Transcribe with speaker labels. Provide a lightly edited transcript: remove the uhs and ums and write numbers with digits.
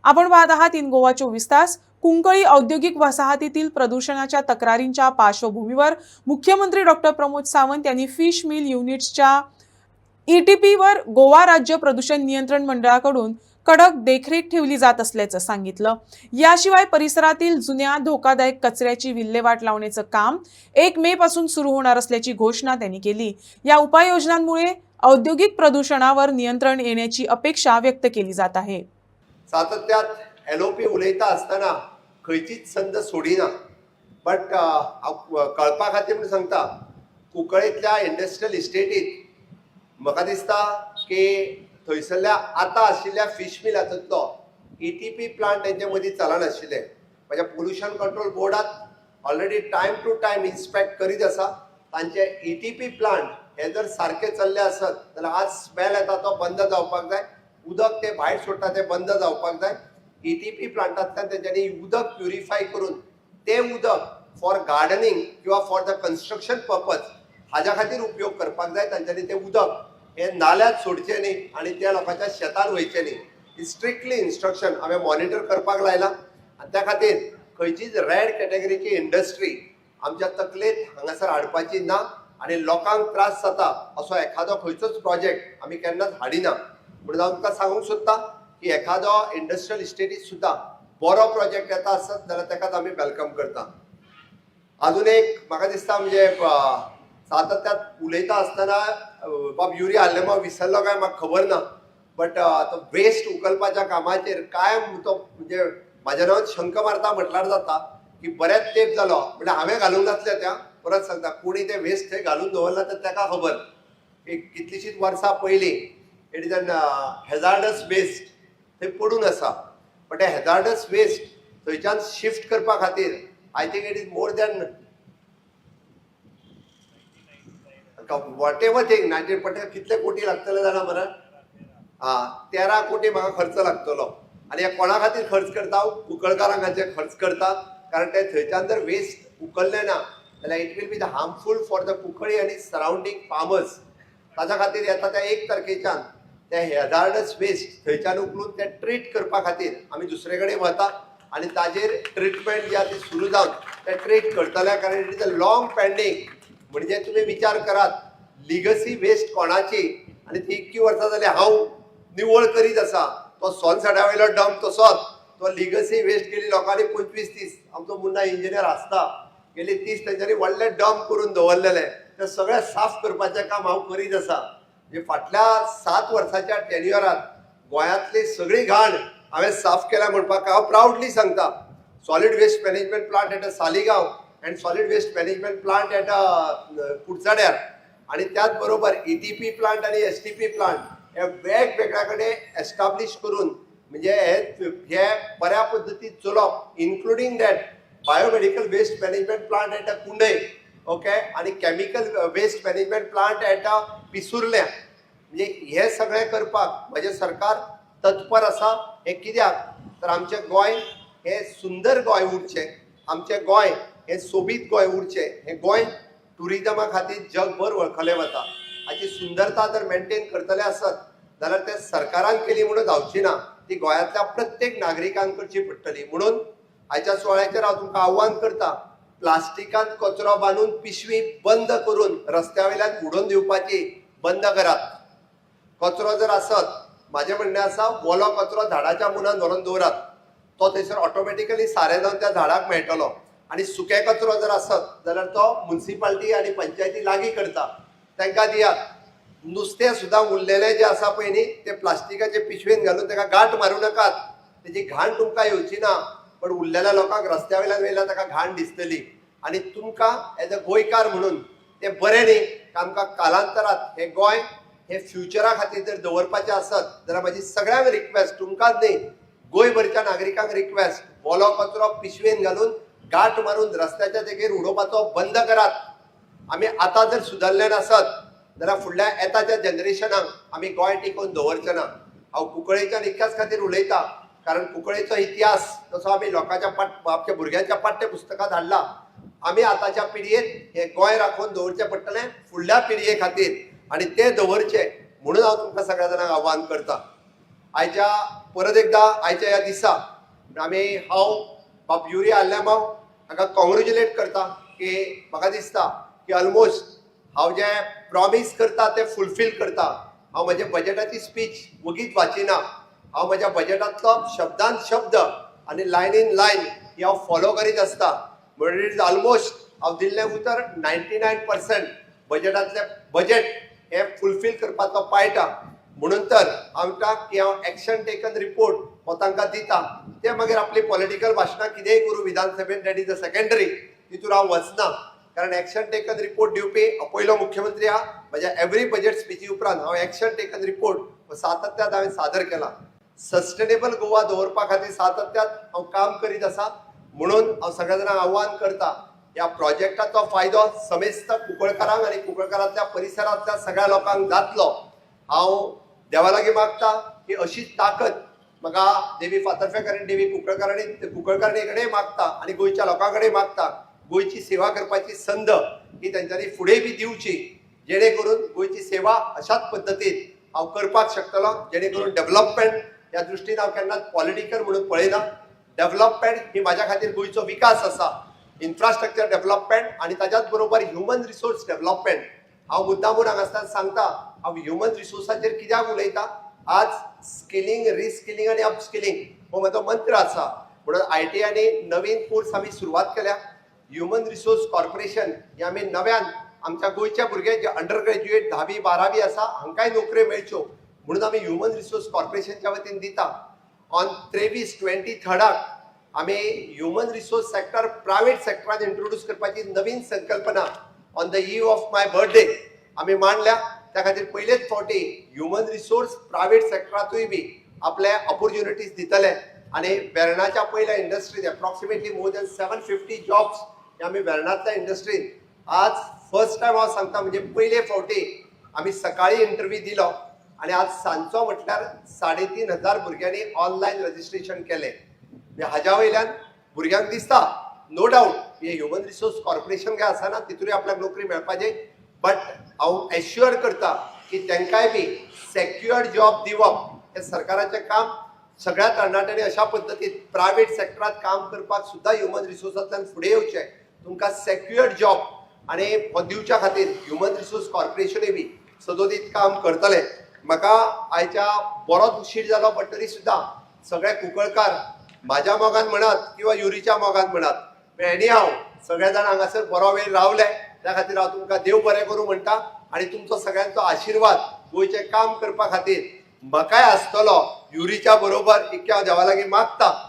Speaker 1: आपण पाहत आहात इन गोवा 24 तास। कुंकळी औद्योगिक वसाहतीतील प्रदूषणाच्या तक्रारींच्या पार्श्वभूमीवर मुख्यमंत्री डॉक्टर प्रमोद सावंत यांनी फिश मिल युनिट्सच्या ईटीपीवर गोवा राज्य प्रदूषण नियंत्रण मंडळाकडून कडक देखरेख ठेवली जात असल्याचं सांगितलं। याशिवाय परिसरातील जुन्या धोकादायक कचऱ्याची विल्हेवाट लावण्याचं काम 1 मे पासून सुरू होणार असल्याची घोषणा त्यांनी केली। या उपाययोजनांमुळे औद्योगिक प्रदूषणावर नियंत्रण येण्याची अपेक्षा व्यक्त केली जात आहे।
Speaker 2: सातत्यात एलओपी उलयता असताना खंयचीच संद सोडिना, बट कळपा खातीर म्हणून सांगता, कुंकळेंतल्या इंडस्ट्रियल इस्टेटीत म्हाका दिसता की थंयसरल्या आतां आशिल्ल्या फिश मिलांतलो ईटीपी प्लांट तेंचे मदीं चलनाशिल्ले। म्हणजे पोल्युशन कंट्रोल बोर्डात already time to time inspect करीत आसा। तांचे ईटीपी प्लांट हे जर सारखे चल्ले आसत जाल्यार आज स्मेल येता तो बंद जावपाक जाय, उदक ते भायर सोडटा ते बंद जावपाक जाय। ईटीपी प्लांटांतल्यान तेंच्यांनी उदक प्युरिफाय करून ते उदक फॉर गार्डनिंग किंवा फॉर द कन्स्ट्रक्शन पर्पज हाज्या खातीर उपयोग करपाक जाय। तांच्यांनी ते उदक हे नाल्यांत सोडचें न्ही आनी त्या लोकांच्या शेतान वयचें न्ही। ही स्ट्रिक्टली इन्स्ट्रक्शन हांवें मॉनिटर करपाक लायला आनी त्या खातीर खंयचीच रेड कॅटेगरीची इंडस्ट्री आमच्या तकलेंत हांगासर हाडपाची ना आनी लोकांक त्रास जाता असो एखादो खंयचोच प्रोजेक्ट आमी केन्नाच हाडिना। म्हणून हांव तुमकां सांगूंक सोदतां की एखादो इंडस्ट्रियल इस्टेटीत सुद्दां बरो प्रोजेक्ट येता आसत जाल्यार ताकाच आमी वेलकम करता। अजून एक म्हाका दिसता म्हणजे सातत्यात उलयता आसतना बाब युरिया हाडले विसरलो काय म्हाका खबर ना, बट वेस्ट उखलपाच्या कामाचेर कायम तो म्हणजे म्हाज्या नांवान शंक मारता म्हटल्यार जाता की बरेच तेंप जालो। म्हणजे हांवें घालूंक नासले त्या परत सांगता, कोणी ते वेस्ट थंय घालून दवरला तर ताका खबर। एक कितलीशींच वर्सां पयलीं it is an hazardous waste थंय पडून आसा, बट हे हेजार्डस वेस्ट थंयच्यान शिफ्ट करपा खातीर I think it is more than what ever thing 90 कितले कोटी लागतले जाणा मरे? 13 कोटी म्हाका खर्च लागतलो। आनी हे कोणा खातीर खर्च करता? कुंकळकारांक हाचेर खर्च करता, कारण ते थंयच्यान जर वेस्ट उखल्ले ना जाल्यार it will be the harmful for the Cuncolim आनी सरावंडींग फार्मर्स। ताच्या खातीर येता त्या 1 तारखेच्यान ते हेजार्डस वेस्ट थंयच्यान उखलून ते ट्रीट करपा खातीर आमी दुसरे कडेन वता आनी ताजेर ट्रिटमेंट जी आसा ती सुरू जावन ते ट्रीट करतले, कारण it is a long pending. म्हणजे तुम्ही विचार करात, लिगसी वेस्ट कोणाची आनी ती इतकी वर्सां जाली हांव निवळ करीत आसा। तो सोनसाड्या वयलो डंप तसोच, तो लिगसी वेस्ट गेली लोकांनी 25-30 आमचो मुन्ना इंजिनियर आसता गेली 30 तेंच्यांनी व्हडले डंप करून दवरलेले, ते सगळे साफ करपाचें काम हांव करीत आसा। म्हणजे फाटल्या 7 वर्साच्या टेन्युअरांत गोंयांतली सगळी घाण हांवें साफ केल्या म्हणपाक हांव प्राउडली सांगता। Solid waste management plant at Saligao and solid waste management plant at कुडचड्यार आणि त्याच बरोबर ईटीपी प्लांट आणि एसटीपी प्लांट हे वेगवेगळ्या कडेन एस्टाब्लिश करून म्हणजे हे बऱ्या पद्दतीन चलोवप, including that biomedical waste management plant at Kundaim, okay, आणि chemical waste management plant at पिसुर्ल्या। म्हणजे हे सगळें करपाक म्हजें सरकार तत्पर आसा। हे कित्याक तर आमचें गोंय हे सुंदर गोंय उरचें, आमचें गोंय हे सोबीत गोंय उरचें। हे गोंय टुरिजमा खातीर जगभर वळखलें वता। हाची सुंदरता जर मेंटेन करतले आसत जाल्यार ते सरकारान केली म्हणून जावची ना, ती गोंयांतल्या प्रत्येक नागरिकांक करची पडटली। म्हणून आयच्या सुवाळ्याचेर हांव तुमकां आव्हान करता, प्लास्टिकांत कचरो बांदून पिशवी बंद करून रस्त्या वयल्यान उडोवन दिवपाची बंद करात। कचरो जर आसत, म्हाजें म्हणणें आसा, वोलो कचरो झाडाच्या मुनान व्हरून दवरात, तो थंयसर ऑटोमॅटिकली सारें जावन त्या झाडाक मेळटलो। आणि सुके कचरो जर आसत जाल्यार तो म्युनिसिपालिटी आणि पंचायती लागीं करता, तांकां दियात। नुस्तें सुद्दां उरलेलें जें आसा पळय न्ही, ते प्लास्टिकाचे पिशवेन घालून ताका गांठ मारूं नाकात, तेजी घाण तुमकां येवची ना, पण उरलेल्या लोकांक रस्त्या वयल्यान वयल्यार ताका घाण दिसतली। आनी तुमकां एज अ गोंयकार म्हणून ते बरें न्ही, आमकां कालांतरांत हे गोंय हे फ्युचरा खातीर जर दवरपाचें आसत जाल्यार म्हाजी सगळ्यांक रिक्वेस्ट, तुमकांच न्ही गोंयभरच्या नागरिकांक रिक्वेस्ट, वोलो कचरो पिशवेन घालून गांठ मारून रस्त्याच्या देगेर उडोवपाचो बंद करात। आमी आतां जर सुदारले नासत जाल्यार फुडल्या येताच्या जनरेशनाक आमी गोंय टिकोवन दवरचे ना। हांव कुंकळेच्या इतक्याच खातीर उलयतां कारण कुंकळेचो इतिहास तसो आमी लोकांच्या आपल्या भुरग्यांच्या पाठ्यपुस्तकांत हाडला। आमी आतांच्या पिडयेक हे गोंय राखून दवरचें पडटलें फुडल्या पिडये खातीर, आनी तें दवरचें म्हणून हांव तुमकां सगळ्या जाणांक आव्हान करतां। आयच्या परत एकदा आयच्या ह्या दिसा आमी हांव बाब युरिया हाडल्या हांव हाका कॉंग्रेच्युलेट करता की म्हाका दिसता की ऑलमोस्ट हांव जे प्रॉमिस करता ते फुलफील करता. हांव म्हज्या बजेटाची स्पीच वगीच वाचिना. हांव म्हज्या बजेटांतलो शब्दान शब्द आनी लायन इन लायन ही हांव फॉलो करीत आसता. म्हणून इट इज ऑलमोस्ट हांव दिल्लें उतर 99% बजेटांतले बजेट हे फुलफील करपाचो पायटा. म्हणून तर हांव म्हणटा की हांव एक्शन टेकन रिपोर्ट हो तांकां दिता. ते मागीर आपली पॉलिटिकल भाशणां कितेंय करूं विधानसभेन, दॅट इज अ सेकंडरी. तितून हांव वचना, कारण एक्शन टेकन रिपोर्ट दिवपी पयलो मुख्यमंत्री आहा. म्हज्या एवरी बजेट स्पिची उपरांत हांव एक्शन टेकन रिपोर्ट सातत्यान हांवें सादर केला. सस्टेनेबल गोवा दवरपा खातीर सातत्यान हांव काम करीत आसा. म्हणून हांव सगळ्या जाणांक आव्हान करता, ह्या प्रोजेक्टाचो फायदो समेस्त कुंकळकारांक आनी कुंकळकारांतल्या परिसरांतल्या सगळ्या लोकांक जातलो. हांव देवा लागीं मागता की अशीच ताकद म्हाका देवी फातर्फेकार आनी देवी कुंकळकारणी कडेन मागता आनी गोंयच्या लोकां कडेन मागता. गोंयची सेवा करपाची संद ही तेंच्यांनी फुडें बी दिवची, जेणे करून गोंयची सेवा अशाच पद्दतीन हांव करपाक शकतलो, जेणे करून डेव्हलपमेंट ह्या दृश्टीन हांव केन्नाच पॉलिटिकल म्हणून पळयना. डेव्हलपमेंट ही म्हाज्या खातीर गोंयचो विकास आसा. इन्फ्रास्ट्रक्चर डेव्हलपमेंट आनी ताच्याच बरोबर ह्युमन रिसोर्स डेव्हलपमेंट. हांव मुद्दामून हांगासर सांगता, हांव ह्युमन रिसोर्साचेर कित्याक उलयता. आज स्किलिंग, रिस्किलिंग आनी अपस्किलिंग हो म्हजो मंत्र आसा. म्हणून ITआनी नवीन कोर्स आमी सुरवात केल्या. ह्युमन रिसोर्स कॉर्पोरेशन हे आमी नव्यान आमच्या गोंयच्या भुरगे जे अंडर ग्रॅज्युएट 10वी 12वी आसा हांकांय नोकऱ्यो मेळच्यो म्हणून आमी ह्युमन रिसोर्स कॉर्पोरेशनच्या वतीन दिता. ऑन 23-23 आमी ह्युमन रिसोर्स सेक्टर प्रायव्हेट सेक्टरान इंट्रोड्यूस करपाची नवीन संकल्पना on the eve of my birthday आमी मांडल्या. त्या खातीर पयलेच फावटी ह्युमन रिसोर्स प्रायव्हेट सेक्टरांतूय बी आपले ऑपॉर्च्युनिटीज दितले. आनी वेर्णाच्या पयल्या इंडस्ट्रीन एप्रॉक्सिमेटली मोर दॅन 750 जॉब्स हे आमी वेर्णांतल्या इंडस्ट्रीन आज फर्स्ट टायम हांव सांगता म्हणजे पयले फावटी आमी सकाळी इंटरव्यू दिलो आनी आज सांजचो म्हटल्यार 3,500 भुरग्यांनी ऑनलायन रजिस्ट्रेशन केलें. हाज्या वयल्यान भुरग्यांक दिसता नो डावट हे ह्युमन रिसोर्स कॉर्पोरेशन काय आसना तितूनय आपल्याक नोकरी मेळपाची. बट हांव एश्युअर करता की तांकांय बी सेक्युअर्ड जॉब दिवप हे सरकाराचें काम. सगळ्या तरणाट्यांनी अशा पद्दतीन प्रायव्हेट सेक्टरांत काम करपाक सुद्दां ह्युमन रिसोर्सांतल्यान फुडें येवचें. तुमकां सेक्युअर्ड जॉब आनी हो दिवच्या खातीर ह्युमन रिसोर्स कॉर्पोरेशनूय बी सदोदीत काम करतलें. म्हाका आयच्या बरोच उशीर जालो बट तरी सुद्दां सगळे कुंकळकार म्हाज्या मोगान म्हणात किंवा युरीच्या मोगान म्हणात एनी हांव सगळे जाण हांगासर बरो वेळ रावले त्या खातीर हांव तुमकां देव बरें करूं म्हणटा. आनी तुमचो सगळ्यांचो आशिर्वाद गोंयचें काम करपा खातीर म्हाकाय आसतलो युरीच्या बरोबर इतके हांव देवा लागीं मागता.